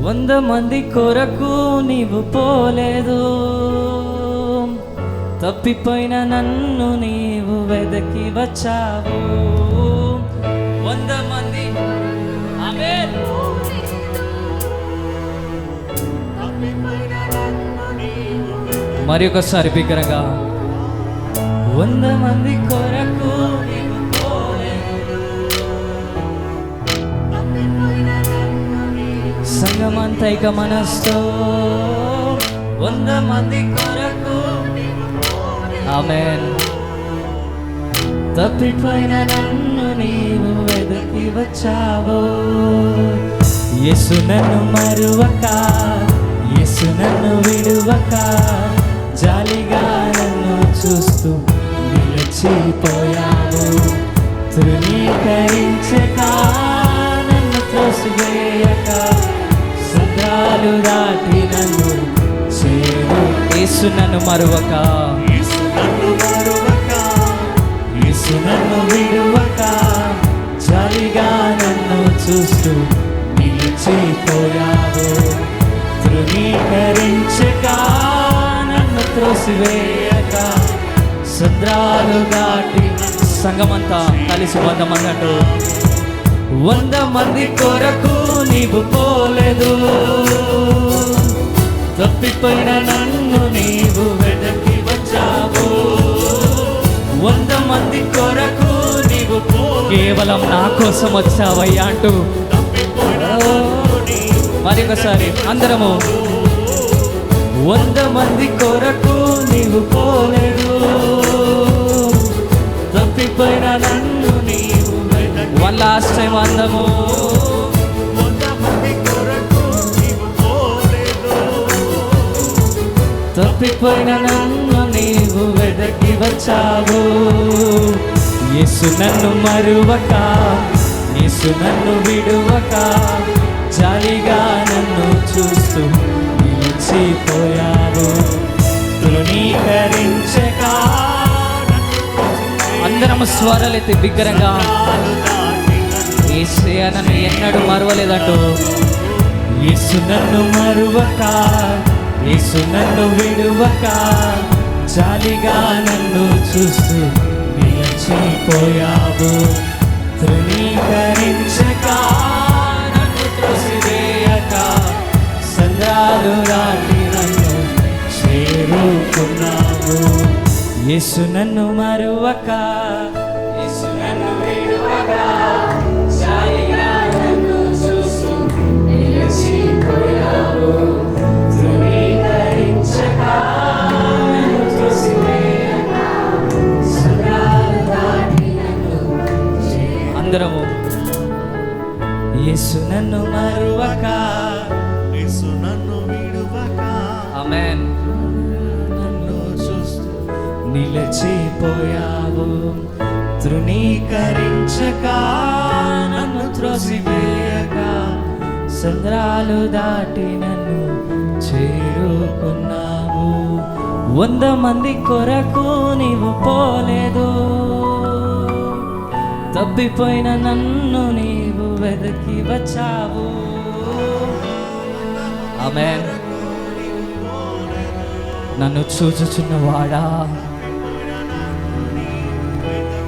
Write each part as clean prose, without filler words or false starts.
100 మంది కొరకు నీవు పోలేదు, తప్పిపోయిన నన్ను నీవు వెదకి వచ్చావు. 100 మంది ఆమేన్. మరి ఒకసారి బిగ్గరగా 100 మంది కొరకు నీవు పోలేదు, సంగమంతా ఇక మనస్తో 100 మంది కొరకు ఆమేన్. తప్పిపోయిన నన్ను నీవు వెదకి వచ్చావు. యేసు నన్ను మరువక, యేసు నన్ను విడువక, జాలిగా నన్ను చూస్తూ నిలిచిపోయావు. తృణీకరించక, నన్ను త్రోసివేయక, సముద్రాలు దాటి నన్ను చేరు. యేసు నన్ను మరువక, యేసు నన్ను విడువక, జాలిగా నన్ను చూస్తూ నిలిచిపోయావు. తృణీకరించక, నన్ను త్రోసివేయక, సముద్రాలు దాటి. సంగమంతా కలిసి 100 మంది అంటూ 100 మంది కొరకు నీవు పోలేదు, తప్పిపోయిన నన్ను నీవు వెదకి వచ్చావు. 100 మంది కొరకు నీవు కేవలం నా కోసం వచ్చావయ్యా అంటూ మరి ఒకసారి అందరము 100 మంది కొరకు నీవు పోలేదు, తప్పిపోయిన నన్ను నీవు. వన్ లాస్ట్ టైం అందము 100 మంది కొరకు నీవు పోలేదు, తప్పిపోయిన నన్ను నీవు వెదకి వచ్చావు. యేసు నన్ను మరువక, యేసు నన్ను విడువక, జాలిగా నన్ను చూస్తూ నిలిచిపోయావు. తృణీకరించక. అందరం స్వరాలైతే బిగ్గరగా యేసయ్య నన్ను ఎన్నడూ మరువలేదంటూ. యేసు నన్ను మరువక, యేసు నన్ను విడువక, జాలిగా నన్ను చూస్తూ నిలిచిపోయావు. తృణీకరించక, నన్ను త్రోసివేయక, సంద్రాలు దాటి నన్ను చేరుకున్నావు. యేసు నన్ను మరువక, యేసు నన్ను విడువక, జాలిగా నన్ను చూస్తూ నిలిచిపోయావు. తృణీకరించక, నన్ను త్రోసివేయక, సంద్రాలు దాటి నన్ను. అందరము యేసు నన్ను మరువక, యేసు నన్ను విడువక, ఆమేన్, నన్ను చూస్తూ నిలిచిపోయావు. తృణీకరించక, నన్ను త్రోసివేయక, సంద్రాలు దాటి నన్ను చేరుకున్నావు. 100 మంది కొరకు నీవు పోలేదు, తప్పిపోయిన నన్ను నీవు వెదకి వచ్చావు. ఆమేన్. నన్ను చూచుచున్నవాడా,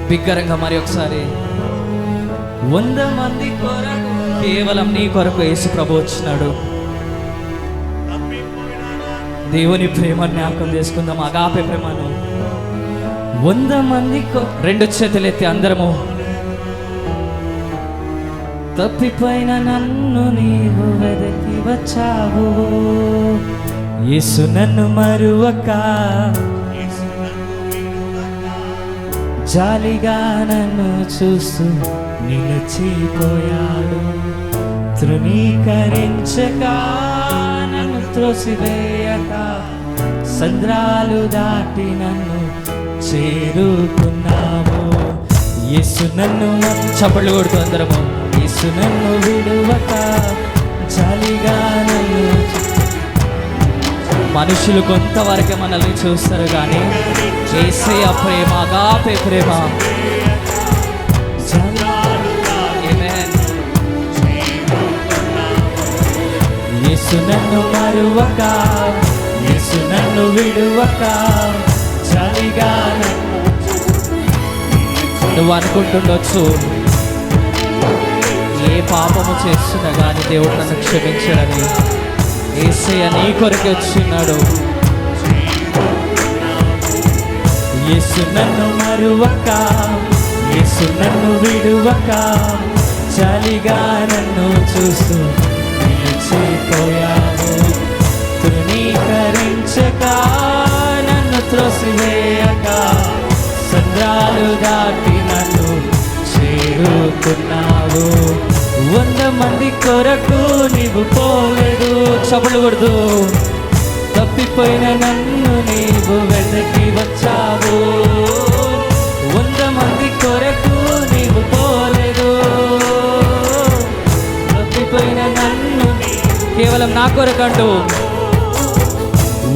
బిగ్గరంగా మరి ఒకసారి 100 మంది కొరకు, కేవలం నీ కొరకు యేసు ప్రభు వచ్చినాడు. దేవుని ప్రేమ జ్ఞాపకం చేసుకుందాం, అగాపే ప్రేమను. 100 మంది 2 చేతులెత్తి అందరము. తప్పిపోయిన నన్ను నీవు వెదకి వచ్చావు. యేసు నన్ను మరువక, జాలిగా నన్ను చూస్తూ నిలిచిపోయాడు. తృణీకరించక, నన్ను త్రోసివేయక, సంద్రాలు దాటి నన్ను చేరుకున్నావు. యేసు నన్ను. చప్పట్లు కొడుతూ అందరము. యేసు నన్ను విడువక, జాలిగా నన్ను. మనుషులు కొంతవరకే మనల్ని చూస్తారు, కానీ యేసయ్య ప్రేమ, అగాపే ప్రేమ. యేసు నన్ను మరువక, యేసు నన్ను విడువక, చలిగా నువ్వు అనుకుంటుండొచ్చు, ఏ పాపము చేస్తున్నా కానీ దేవుడు నన్ను క్షమించడని. యేసయ్య నీ కొరకు వచ్చినాడు. యేసు నన్ను మరువక, యేసు నన్ను విడువక, చలిగా నన్ను చూస్తూ నిలిచిపోయావు. తృణీకరించక, నన్ను త్రోసివేయక, సంద్రాలు దాటి నన్ను చేరుకున్నావు. 100 మంది కొరకు నీవు పోలేదు. చపలు కొడుతూ తప్పిపోయిన నన్ను నీవు వెనక్కి వచ్చావు. 100 మంది కొరకు నీవు పోలేదు. తప్పిపోయిన నన్ను కేవలం నా కొరకంటూ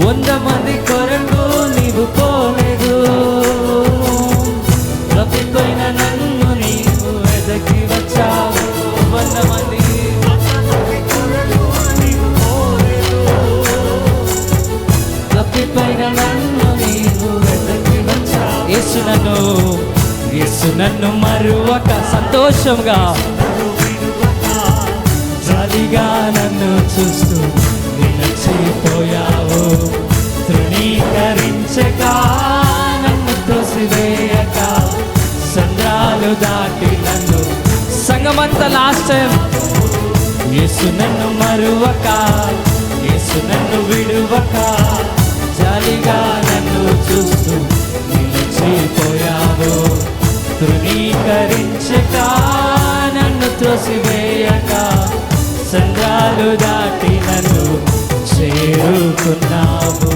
100 మంది కొరకు నీవు పోలేదు. తప్పిపోయిన నన్ను నీవు వెదకి వచ్చావు. 100 మంది తప్పిపోయిన నన్ను నీవు వెదకి వచ్చావు. యేసు నన్ను మరువక, సంతోషంగా జాలిగా నన్ను చూస్తూ నిలిచిపోయావు. తృణీకరించక, నన్ను తోసివేయక, సంద్రాలు దాటి నన్ను. సంగమంతా లాస్ట్ టైం. యేసు నన్ను మరువక, యేసు నన్ను విడువక, జాలిగా నన్ను చూస్తూ నిలిచిపోయావు. తృణీకరించక, నన్ను త్రోసివేయక, సంద్రాలు దాటి నన్ను చేరుకున్నావు.